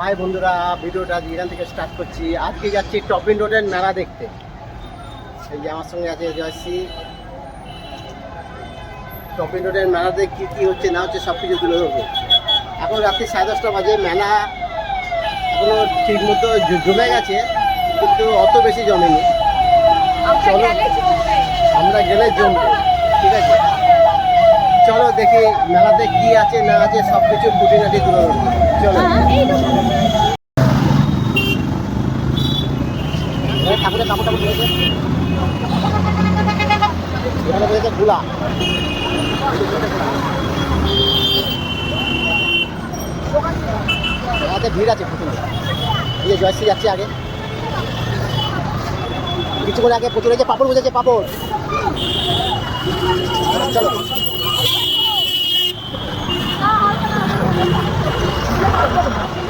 High বন্ধুরা, ভিডিওটা এখান থেকে স্টার্ট করছি। আজকে যাচ্ছি টপিন রোডের মেলা দেখতে। এই যে আমার সঙ্গে আছে জয়শ্রী। টপিন রোডের মেলাতে কী কী হচ্ছে না হচ্ছে সব কিছু তুলে ধরবো। এখন রাত্রি 10:30 বাজে। মেলা এখনো ঠিক মতো জমে গেছে, কিন্তু অত বেশি জমেনি। চলো আমরা গেলে জমবে, ঠিক আছে? চলো দেখি মেলাতে কি আছে না আছে সব কিছু খুঁটিনাটি তুলে ধরবো। চলো। ঠাকুরের কাপড় টাপড় রয়েছে, এখানে রয়েছে গুলা। মেলাতে ভিড় আছে প্রচুর। এই যে জয়শ্রী যাচ্ছে আগে, কিছুক্ষণ আগে প্রচুর হয়েছে। পাপড় বসেছে, পাপড়। চলো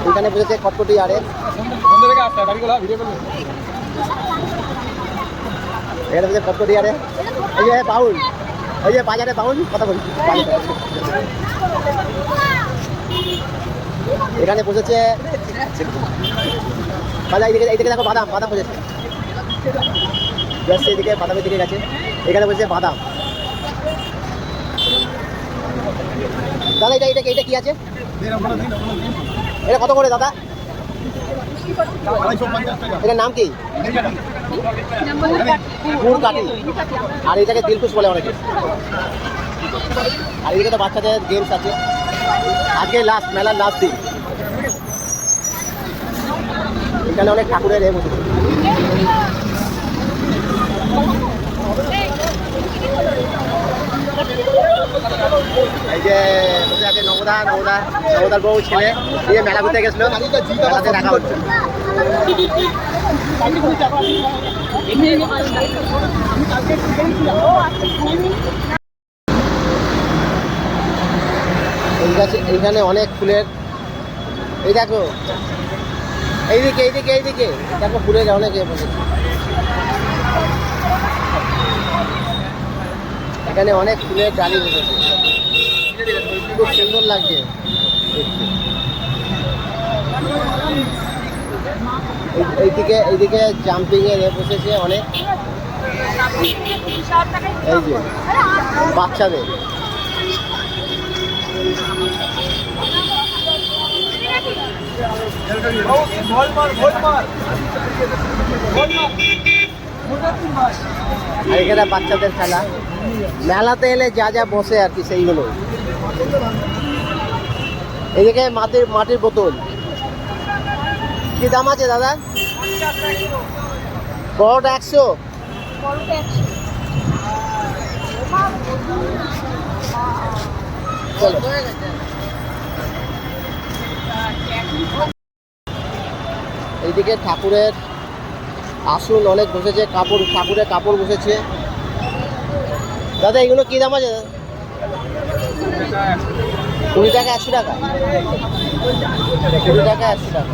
এখানে বসেছে কটকটি। আরে এখানে বসে কটকটি। আরে এই যে বাউল, এই যে বাজারে বাউল কথা বলছি। এখানে বসেছে বাজার। এইদিকে দেখো বাদাম, বাদাম বসেছে। জাস্ট এইদিকে বাদামের দিকে গেছে। এখানে বসেছে বাদাম। দাদা এটা এটা এটা কি আছে? এটা কত করে দাদা? এটার নাম কি? গুড় কাঠি। আর এটাকে দিলকুশ বলে অনেকে। আর এদিকে তো বাচ্চাদের গেমস আছে। আজকে লাস্ট, মেলার লাস্ট দিন। এখানে অনেক ঠাকুরের বসেছে। এই যে বসে আছে নবদার বউ ছেলে দিয়ে মেলা ঘুরতে গেছিল। মেলাতে দেখা হচ্ছে। এইখানে অনেক ফুলের, এই দেখো এইদিকে এইদিকে এইদিকে দেখো ফুলের অনেক বসেছে। এখানে অনেক ফুলের ডালি বসেছে, খুব সুন্দর লাগছে। এইদিকে জাম্পিং এর বসেছে অনেক। এই যে বাচ্চাদের আর এখানে বাচ্চাদের খেলা। মেলাতে এলে যা যা বসে আর কি সেইগুলো। এদিকে মাটির বোতল। কি দাম আছে দাদা? বড়টা 100। চলো এইদিকে ঠাকুরের আসন অনেক বসেছে। ঠাকুরের কাপড় বসেছে। দাদা এগুলো কি দাম আছে? 20 টাকা 100 টাকা। 20 টাকা 100 টাকা।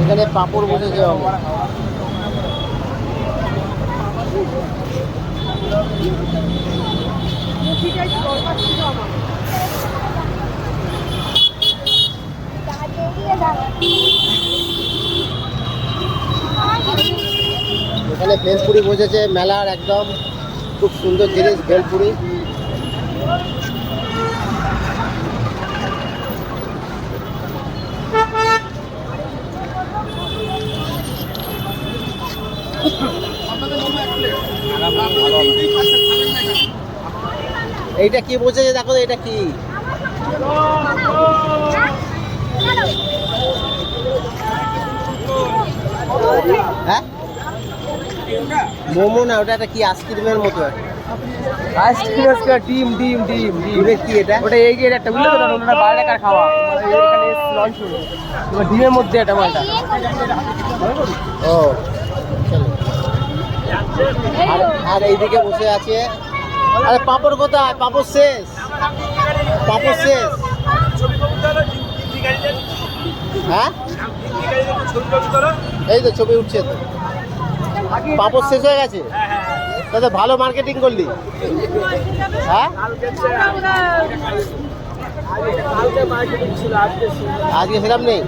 এখানে পাপড় বসেছে অনেক। এখানে ভেলপুরি বসেছে মেলার একদম খুব সুন্দর জিনিস ভেলপুরি। এইটা কি বসেছে দেখো, এটা কি? হ্যাঁ মোমো না, ওটা একটা কি আইসক্রিমের মতো। ডিমের কি এটা? ওটা এই যে একটা বুঝলে তো, ওটা বাইরে কার খাওয়া, এখানে লঞ্চ হলো ডিমের মধ্যে এটা মালটা। ও আর এইদিকে বসে আছে। আরে পাপড় কোথায়? পাপড় শেষ, পাপড় শেষ। হ্যাঁ এই তো ছবি উঠছে তো। পাপড় শেষ হয়ে গেছে। তাহলে ভালো মার্কেটিং করলি। হ্যাঁ আজকে সেরকম নেই।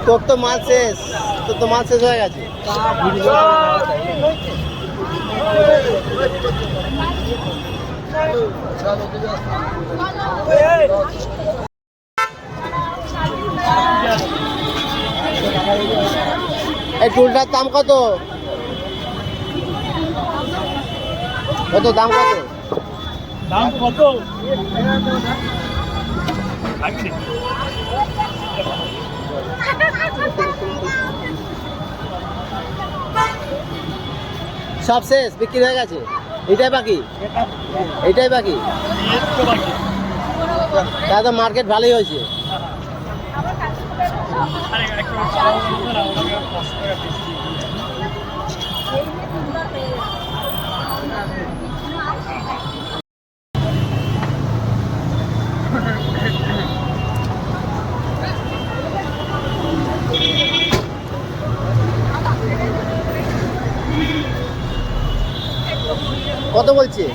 তোর তো মাল শেষ, তোর তো মাল শেষ হয়ে গেছে। এই টুলটার দাম কত? কত দাম কত? দাম কত? সব শেষ, বিক্রি হয়ে গেছে। এটাই বাকি, এটাই বাকি। তাহলে তো মার্কেট ভালোই হয়েছে। কত বলছে?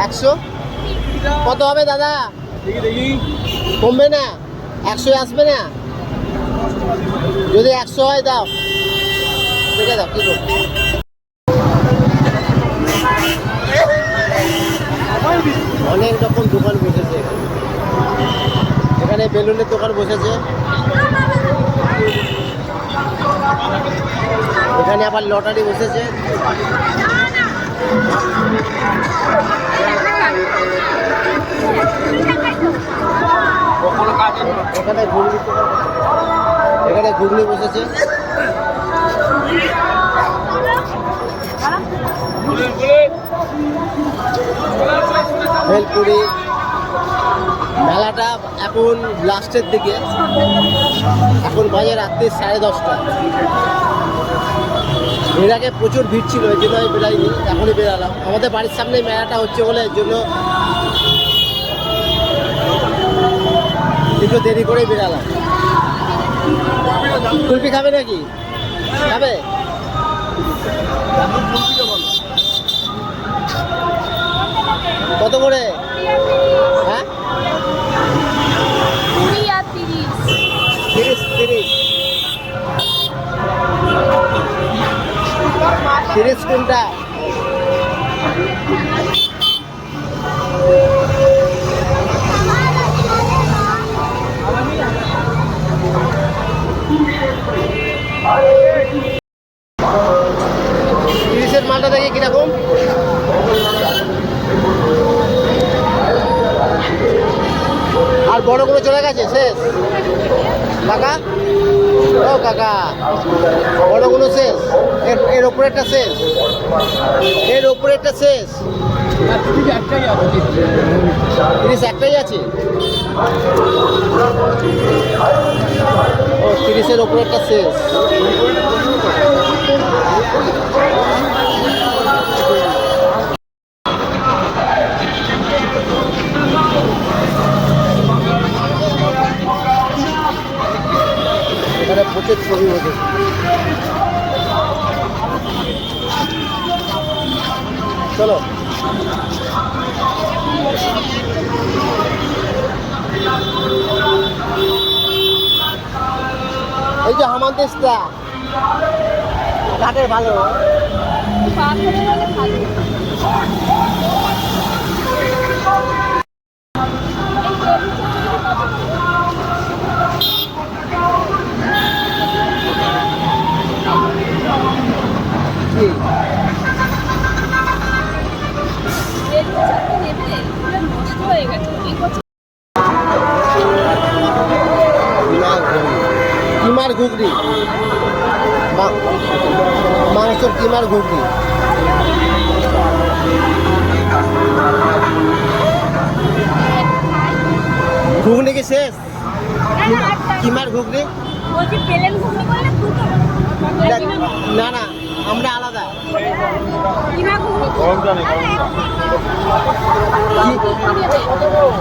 100? কত হবে দাদা? কমবে না? 100 আসবে না? যদি 100 হয় দাও, দেখে দাও কি করবে। অনেক রকম দোকান বসেছে এখানে, বেলুনের দোকান বসেছে এখানে, আবার লটারি বসেছে। এখানে ঘুগনি বসেছে। ভেলপুরি মেলাটা এখন লাস্টের দিকে, এখন বাজে রাত্রি 10:30। এর আগে প্রচুর ভিড় ছিল, এই জন্য আমি বেরাইনি, এখনই বেরালাম। আমাদের বাড়ির সামনে মেলাটা হচ্ছে বলে এর জন্য একটু দেরি করেই বেরালাম। কুলফি খাবে নাকি? খাবে? কত করে? হ্যাঁ 30 কোনটা? মালটা দেখি কিরকম। আর বড়গুলো চলে গেছে, শেষ কাকা। ও কাকা, বড়গুলো শেষ, এর ওপরেরটা শেষ, এর ওপরেরটা শেষ। 30 একটাই আছে। ও 30-এর ওপরেরটা শেষ। এখানে প্রচুর ছবি বসেছে। চলো এই যে হামান দেশটা ঘাটের ভালো। কিমার ঘুগনি, মাংসের কিমার ঘুগনি। ঘুগনি কি শেষ? কিমার ঘুগনি না না, আমরা আলাদা।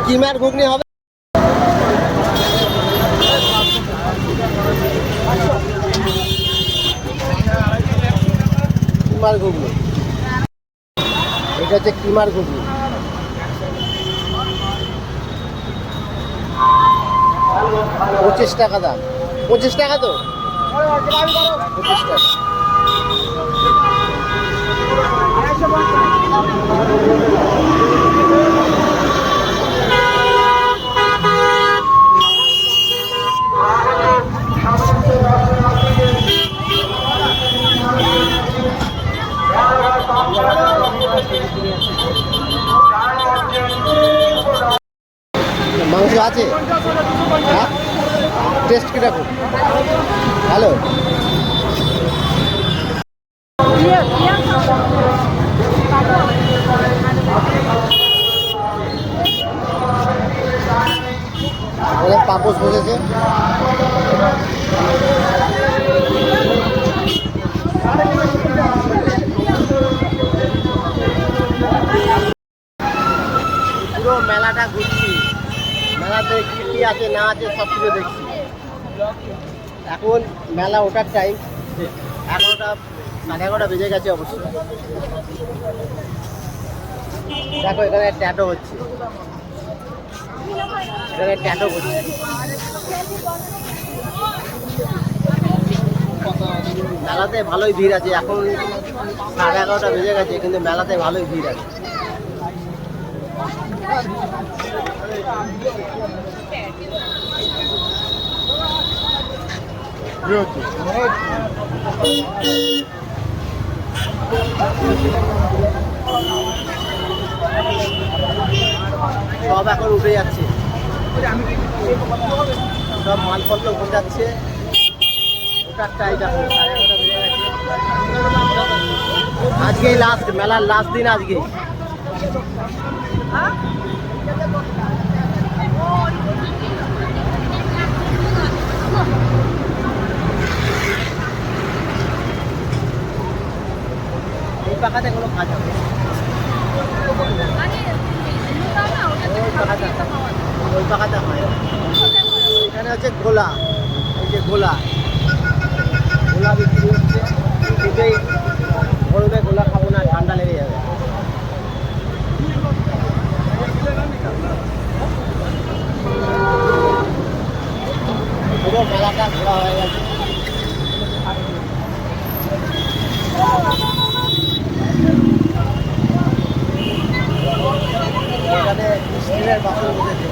কিমার ঘুগনি হবে। কিমার ঘুগনি, এটা হচ্ছে কিমার ঘুগনি। 25 টাকা দাম। 25 টাকা তো, 25 টাকা। মাংস আছে? হ্যাঁ, টেস্ট কীরকম? ভালো। অনেক পাপোশ বসেছে। পুরো মেলাটা ঘুরছি, মেলাতে কী কী আছে না আছে সব কিছু দেখছি। এখন মেলা ওঠার টাইম, 11টা সাড়ে 11টা বেজে গেছে অবশ্য। দেখো এখানে ট্যাটো হচ্ছে, এখানে ট্যাটো করছে। মেলাতে ভালোই ভিড় আছে, এখন সাড়ে 11টা বেজে গেছে কিন্তু মেলাতে ভালোই ভিড় আছে। সব এখন উঠে যাচ্ছে, সব মালপত্র উঠে যাচ্ছে। ওটার টাইম এখন সাড়ে 11টা বেজে গেছে। আজকেই লাস্ট, মেলার লাস্ট দিন আজকে। এই পাখাতে কোনো কাজ হবে, ওই পাখাতে হয়। এখানে হচ্ছে গোলা, এই যে গোলা, গোলা বিক্রি হচ্ছে। কিন্তু গরমে গোলা খাবো না, ঠান্ডা লেগে যাবে। পুরো মেলাটা ঘোরা হয়ে গেছে। এখানে স্টিলের বাসন বসেছে।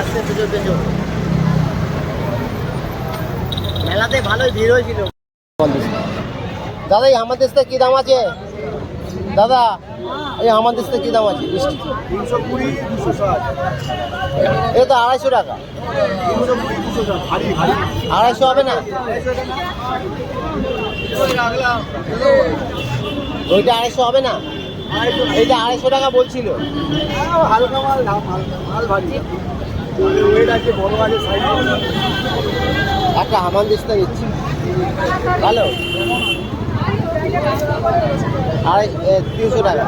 আসছে পুজোর পেছন। মেলাতে ভালোই ভিড় হয়েছিল। দাদা এই আমার দেশটা কি দাম আছে? দাদা এই আমার দেশটা কি দাম আছে? 320, 260। এটা তো 250 টাকা। 320, 260 ভারী ভারী। 250 হবে না? ওইটা 250 হবে না? এইটা 250 টাকা বলছিল। হালকা মাল, দাম হালকা মাল ভারী। ওয়েট আছে, বড় আছে, সাইজ একটা হামান দিস্তা নিচ্ছি, ভালো 300 টাকা।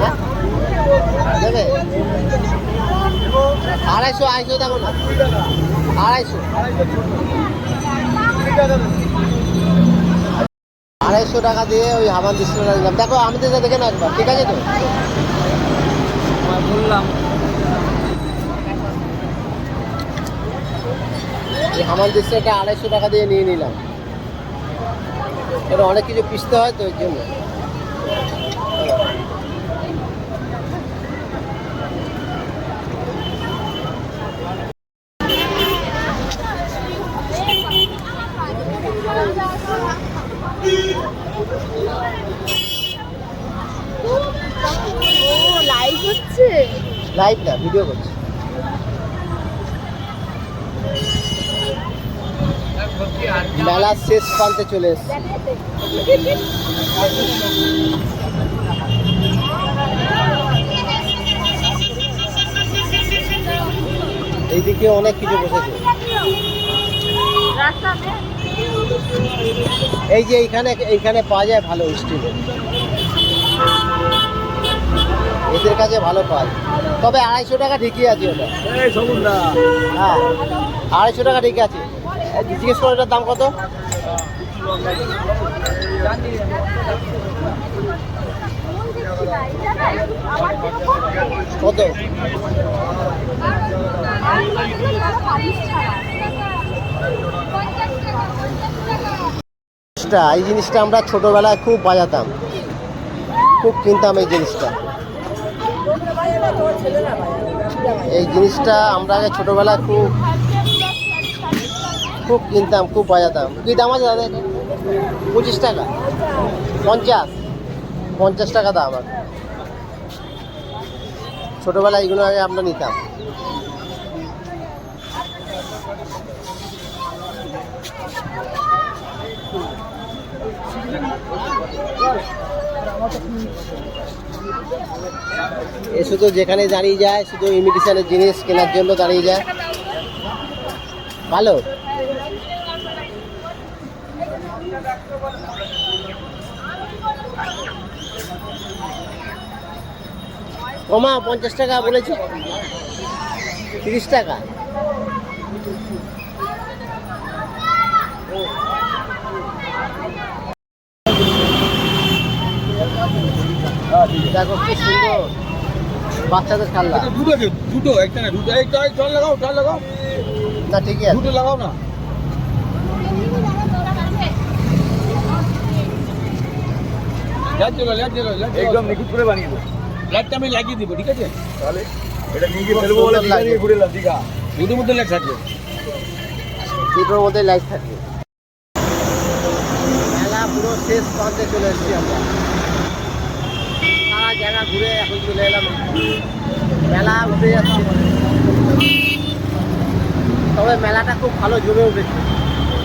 হ্যাঁ দেবে 250 দেখো না, 250 টাকা দিয়ে ওই হামান দিস্তাটা দিলাম। দেখো আমি তো দেখে না একবার, ঠিক আছে তো? বললাম এই হামান দিস্তাটা 250 টাকা দিয়ে নিয়ে নিলাম। এটা অনেক কিছু পিষতে হয় তো, এর জন্য। লাইট হচ্ছে লাইভ না, ভিডিও করছি। মেলার শেষ প্রান্তে চলে এসেছি। এইদিকে অনেক কিছু বসেছে। এই যে এইখানে পাওয়া যায় ভালো স্টিলের, এদের কাছে ভালো পাওয়া যায়। তবে 250 টাকা ঠিকই আছে ওটা। এই সবুজ না হ্যাঁ 250 টাকা ঠিক আছে। জিজ্ঞেস করো এটার দাম কত? কত? এই জিনিসটা আমরা ছোটবেলায় খুব বাজাতাম, খুব কিনতাম এই জিনিসটা। এই জিনিসটা আমরা আগে ছোটবেলায় খুব খুব কিনতাম, খুব বাজাতাম। কি দাম আছে দাদা? 25 টাকা, 50 টাকা দাম। আর ছোটবেলায় এইগুলো আগে আমরা নিতাম। এ শুধু যেখানে দাঁড়িয়ে যায়, শুধু ইমিটেশনের জিনিস কেনার জন্য দাঁড়িয়ে যায়। ভালো। কমা 50 টাকা বলেছি, 30 টাকা। দেখো কি সুন্দর বাচ্চাদের খেলনা। দুটো একটা না দুটো, এই জল লাগাও না ঠিকই আছে। দুটো লাগাও না। একদম নিখুঁত করে বানিয়ে দেবো। লাইটটা আমি লাগিয়ে দিব, ঠিক আছে? তাহলে এটা নিয়ে গিয়ে ফেলবো বলে দীঘা নিয়ে ঘুরে এলাম। দীঘা দুটোর মধ্যে লাইট থাকবে, দুটোর মধ্যে লাইট থাকবে। মেলা পুরো শেষ প্রান্তে চলে এসেছি আমরা। সারা জায়গা ঘুরে এখন চলে এলাম, মেলা উঠে যাচ্ছে। তবে মেলাটা খুব ভালো জমে উঠেছে।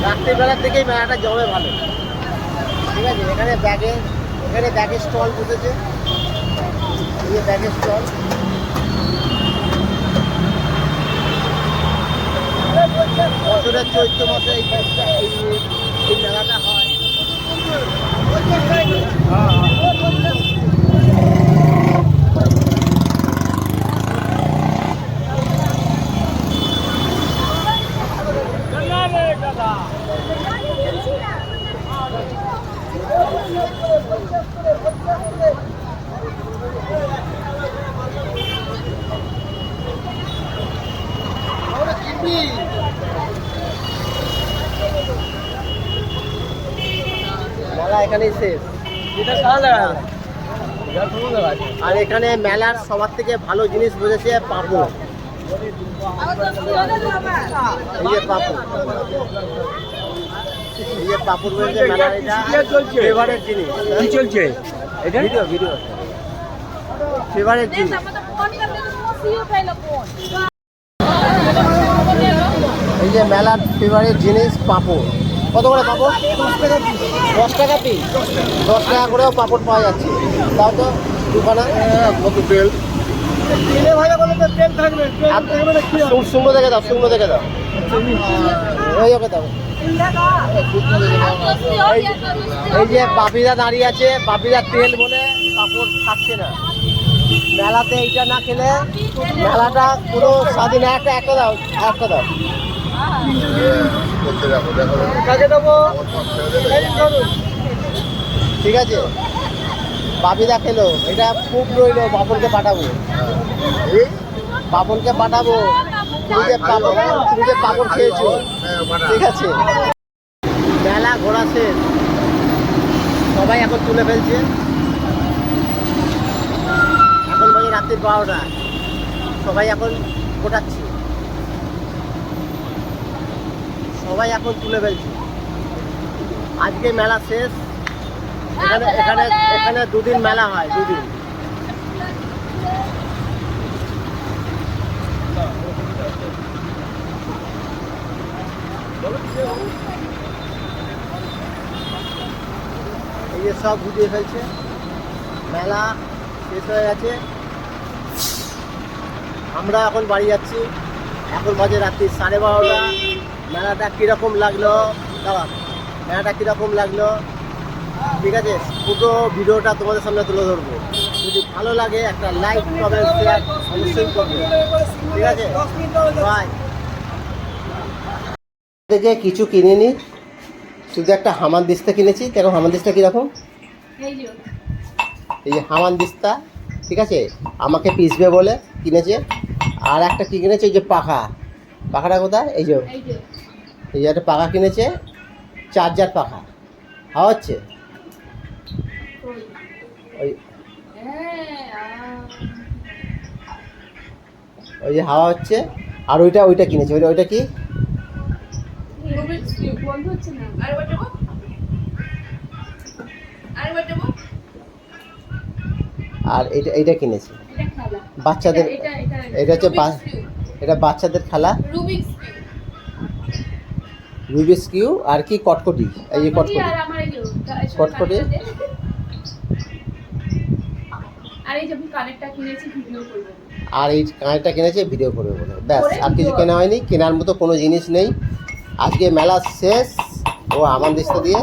রাত্রিবেলার থেকেই মেলাটা জমে ভালো, ঠিক আছে? এখানে ব্যাগের স্টল বসেছে, এই যে ব্যাগের স্টল। বছরের চৈত্র মাসে এই মেলাটা হয়। মেলা এখানেই শেষ। আর এখানে মেলার সবার থেকে ভালো জিনিস বসেছে পাঁপড়। এই যে পাঁপড়, এই যে পাঁপড় বসেছে মেলার। এটা ফেভারেট জিনিস। কি চলছে এটা? ভিডিও ফেভারেট জিনিস। এই যে মেলার ফেভারিট জিনিস পাঁপড়। কত করে পাঁপড়? 10 টাকা পিস। 10 টাকা করেও পাঁপড় পাওয়া যাচ্ছে। তাও তো দুখানা। কত তেল? তেলে ভাজা করলে তো তেল থাকবে, শুকনো দেখে দাও, শুকনো দেখে দাও। ওই ওকে দাও। এই যে বাপিদা দাঁড়িয়ে আছে, বাপিদা তেল বলে পাঁপড় খাচ্ছে না। মেলাতে এইটা না খেলে মেলাটা পুরো স্বাধীন। একটা দাও, একটা দাও। ঠিক আছে, বাপিদা খেলো। এটা খুব রইলো, বাপনকে পাঠাবো, বাপনকে পাঠাবো। তুমি যে পাপড় খেয়েছো, ঠিক আছে? মেলা ঘোরা শেষ, সবাই এখন তুলে ফেলছে। এখন বাজে রাত্রি 12টা, সবাই এখন গোটাচ্ছে, সবাই এখন তুলে ফেলছে। আজকে মেলা শেষ। এখানে 2 দিন মেলা হয়, 2 দিন। এই যে সব গুটিয়ে ফেলছে, মেলা শেষ হয়ে গেছে। আমরা এখন বাড়ি যাচ্ছি, এখন বাজে রাত্রি 12:30। মেলাটা কীরকম লাগলো দাদা, মেলাটা কীরকম লাগলো, ঠিক আছে, পুরো ভিডিওটা তোমাদের সামনে তুলে ধরবো। যদি ভালো লাগে একটা লাইক কমেন্ট শেয়ার অবশ্যই করবে, ঠিক আছে, বাই। থেকে কিছু কিনিনি, শুধু একটা হামানদিস্তা কিনেছি। দেখো হামানদিস্তা কীরকম, এই যে হামানদিস্তা, ঠিক আছে, আমাকে পিসবে বলে কিনেছে। আর একটা কী কিনেছে, এই যে পাখা, পাখাটা কোথায়, এই যে একটা পাখা কিনেছে, চার্জার পাখা, হাওয়া হচ্ছে ওই যে হাওয়া হচ্ছে। আর ওইটা কিনেছে, ওইটা কি, আর এইটা কিনেছি বাচ্চাদের। এটা হচ্ছে এটা বাচ্চাদের খেলা, রুবিক্স কিউ। আর কি, কটকটি, এই যে কটকটি, কটকটি। আর এই কানেরটা কিনেছে ভিডিও করবে বলে, ব্যাস, আর কিছু কেনা হয়নি। কেনার মতো কোনো জিনিস নেই। আজকে মেলা শেষ, ও হামানদিস্তা দিয়ে